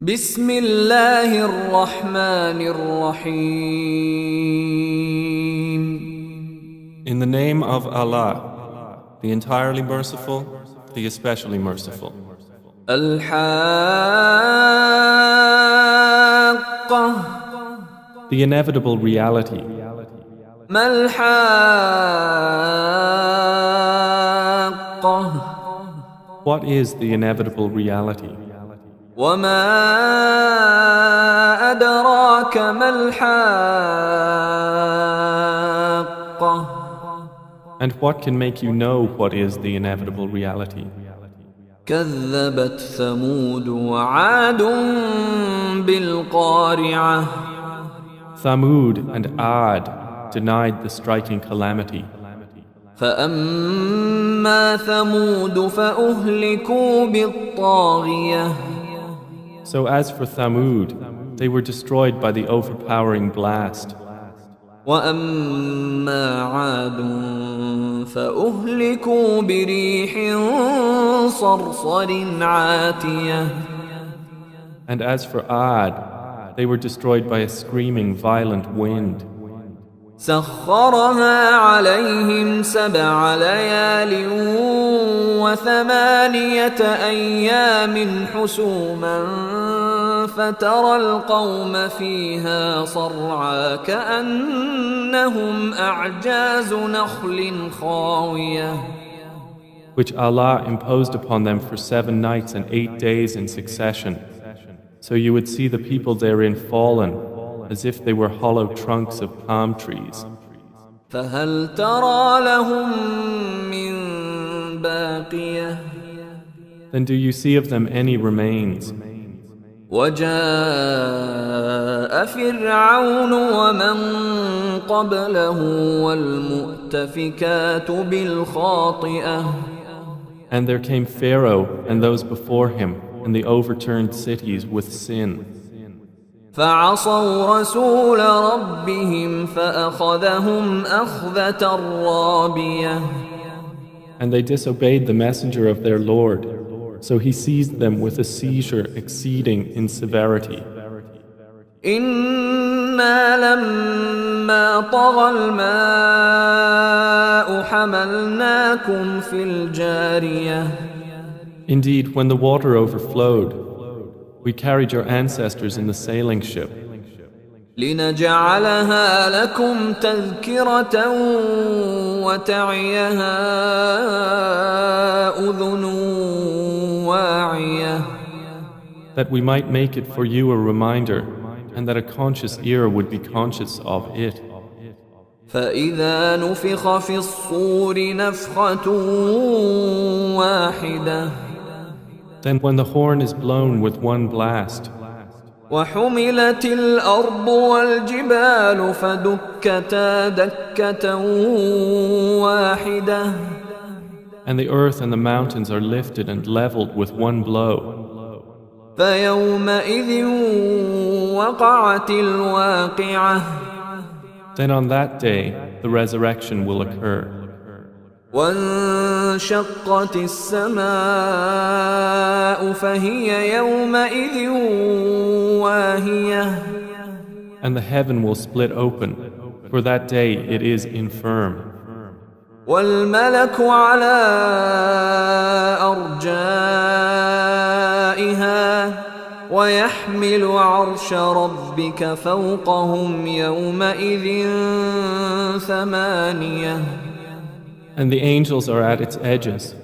بسم الله الرحمن الرحيم. In the name of Allah, the entirely merciful, the especially merciful. الحاقة. The inevitable reality. ما الحاقة. What is the inevitable reality? وما أدراك ما الحاقة. And what can make you know what is the inevitable reality? كذبت ثمود وعاد بالقارعة. Thamud and Ad denied the striking calamity. فأما ثمود فأهلكوا بالطاغية. So as for Thamud, they were destroyed by the overpowering blast. وأما عاد فأهلكوا بريح صرصر عاتية. And as for Ad, they were destroyed by a screaming violent wind. سخرها عليهم 7 ليال و8 أيام حسوما فترى القوم فيها صرعى كأنهم أعجاز نخل خاوية. Which Allah imposed upon them for 7 nights and 8 days in succession. So you would see the people therein fallen, as if they were hollow trunks of palm trees. فهل ترى لهم من باقية. Then do you see of them any remains? وجاء فرعون ومن قبله والمؤتفكات بالخاطئة. And there came Pharaoh and those before him and the overturned cities with sin. فعصوا رسول ربهم فأخذهم أخذة رابية. And they disobeyed the messenger of their Lord, so he seized them with a seizure exceeding in severity. إنا لما طغى الماء حملناكم في الجارية. Indeed, when the water overflowed, we carried your ancestors in the sailing ship, لنجعلها لكم تذكرة وتعيها أذن واعية. that we might make it for you a reminder, and that a conscious ear would be conscious of it. فإذا نفخ في الصور نفخة واحدة. Then when the horn is blown with one blast, وحملت الأرض والجبال فدكتا دكة واحدة. and the earth and the mountains are lifted and leveled with one blow, فيومئذ وقعت الواقعة. then on that day the resurrection will occur. وانشقت السماء فهي يومئذ واهية. And the heaven will split open, for that day it is infirm. والملك على أرجائها ويحمل عرش ربك فوقهم يومئذ 8. And the angels are at its edges,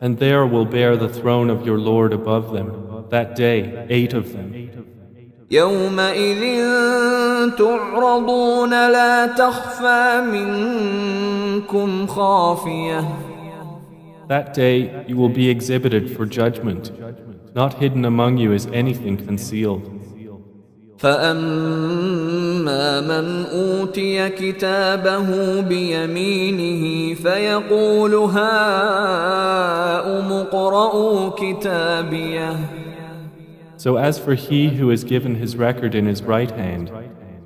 and there will bear the throne of your Lord above them. That day, 8 of them. يومئذ تعرضون لا تخفى منكم خافية. That day you will be exhibited for judgment. Not hidden among you is anything concealed. فأما من أوتي كتابه بيمينه فيقول هاؤم اقرءوا كتابيه. So as for he who is given his record in his right hand,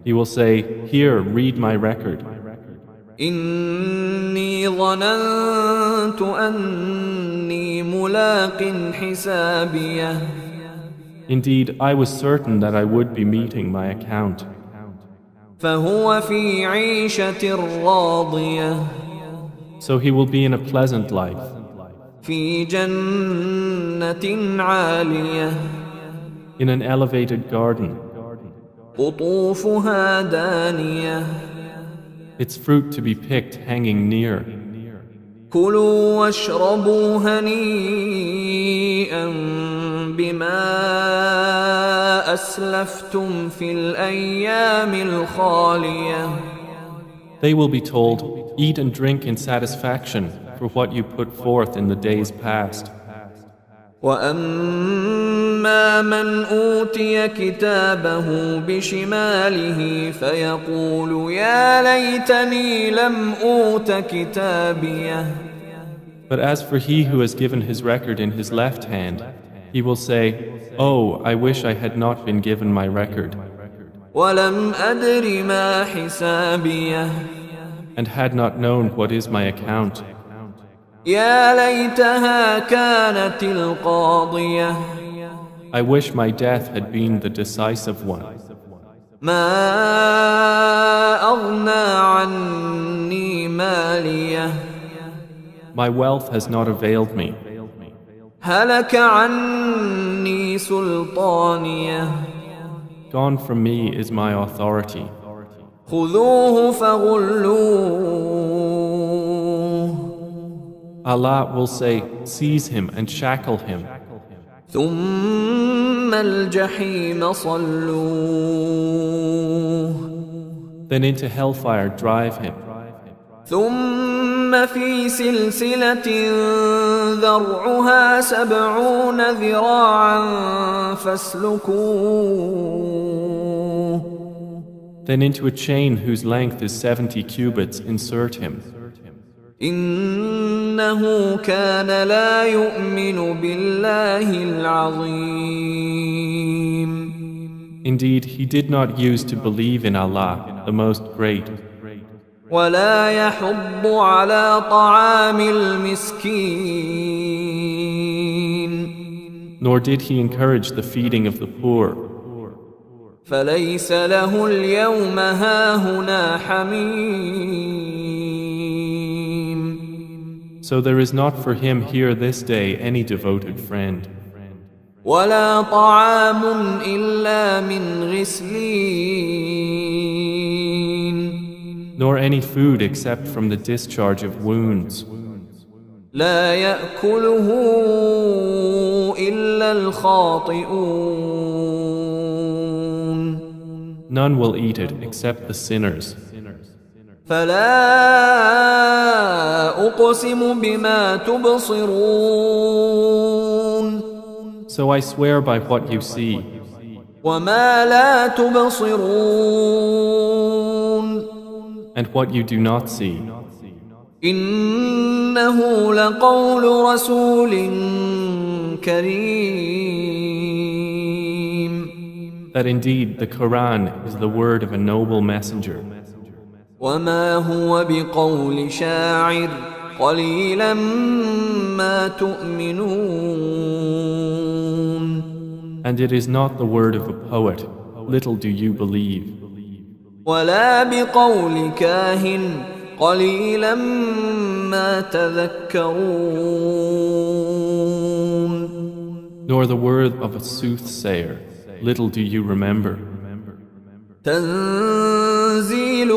he will say, "Here, read my record. إني ظننت أني ملاق حسابيه. Indeed, I was certain that I would be meeting my account. فهو في عيشة راضية So he will be in a pleasant life, في جنة عالية in an elevated garden, قطوفها دانية its fruit to be picked hanging near. كلوا واشربوا هنيئا بما أسلفتم في الأيام الخالية. They will be told, eat and drink in satisfaction for what you put forth in the days past. وأما من أوتي كتابه بشماله فيقول يا ليتني لم أوت كتابيه. But as for he who has given his record in his left hand, he will say, "Oh, I wish I had not been given my record, ولم أدر ما حسابيه. and had not known what is my account. يا ليتها كانت القاضية. I wish my death had been the decisive one. ما أغنى عني ماليه. My wealth has not availed me. هلك عني سلطانيه. Gone from me is my authority. خذوه فغلوه. Allah will say, seize him and shackle him. ثم الجحيم صلوه. Then into hellfire drive him. ثم في سلسلة ذرعها 70 ذراعا فاسلكوه. Then into a chain whose length is 70 cubits insert him. إنه كان لا يؤمن بالله العظيم. Indeed, he did not use to believe in Allah, the Most Great. ولا يحض على طعام المسكين. Nor did he encourage the feeding of the poor. فليس له اليوم هاهنا حميم. So there is not for him here this day any devoted friend. ولا طعام إلا من غسلين. Nor any food except from the discharge of wounds. لا يأكله إلا الخاطئون. None will eat it except the sinners. فلا أقسم بما تبصرون. So I swear by what you see, وما لا تبصرون. and what you do not see, إنه لقول رسول كريم. that indeed the Quran is the word of a noble messenger. وما هو بقول شاعر قليلا ما تؤمنون. And it is not the word of a poet, little do you believe. ولا بقول كاهن قليلا ما تذكرون. Nor the word of a soothsayer, little do you remember. تنزيل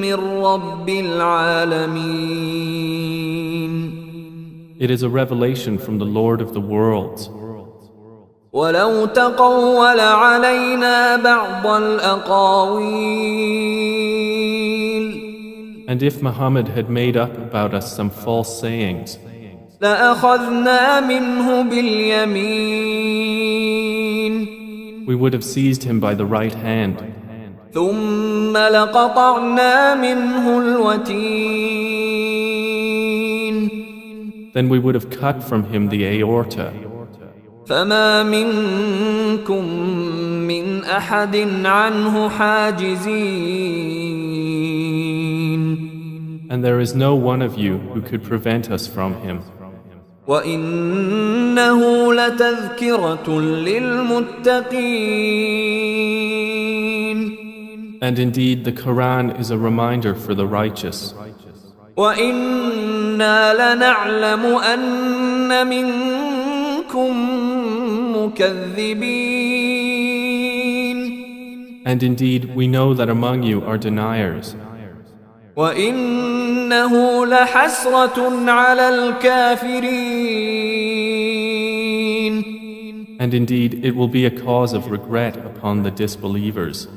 من رب العالمين. It is a revelation from the Lord of the worlds. ولو تقول علينا بعض الأقاويل. And if Muhammad had made up about us some false sayings, لأخذنا منه باليمين. we would have seized him by the right hand, ثم لقطعنا منه الوتين. then we would have cut from him the aorta. فما منكم من أحد عنه حاجزين. And there is no one of you who could prevent us from him. وإنه لتذكرة للمتقين. And indeed, the Quran is a reminder for the righteous. وَإِنَّا لَنَعْلَمُ أَنَّ مِنكُم مُكَذِّبِينَ. And indeed, we know that among you are deniers. وَإِنَّهُ لَحَسْرَةٌ عَلَى الْكَافِرِينَ. And indeed, it will be a cause of regret upon the disbelievers.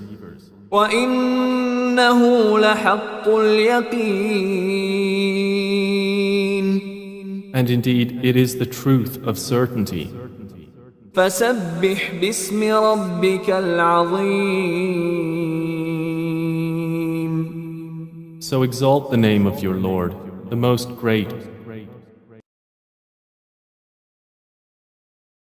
وَإِنَّهُ لَحَقُّ الْيَقِينِ. And indeed, it is the truth of certainty. فَسَبِّحْ بِاسْمِ رَبِّكَ الْعَظِيمِ. So exalt the name of your Lord, the most great.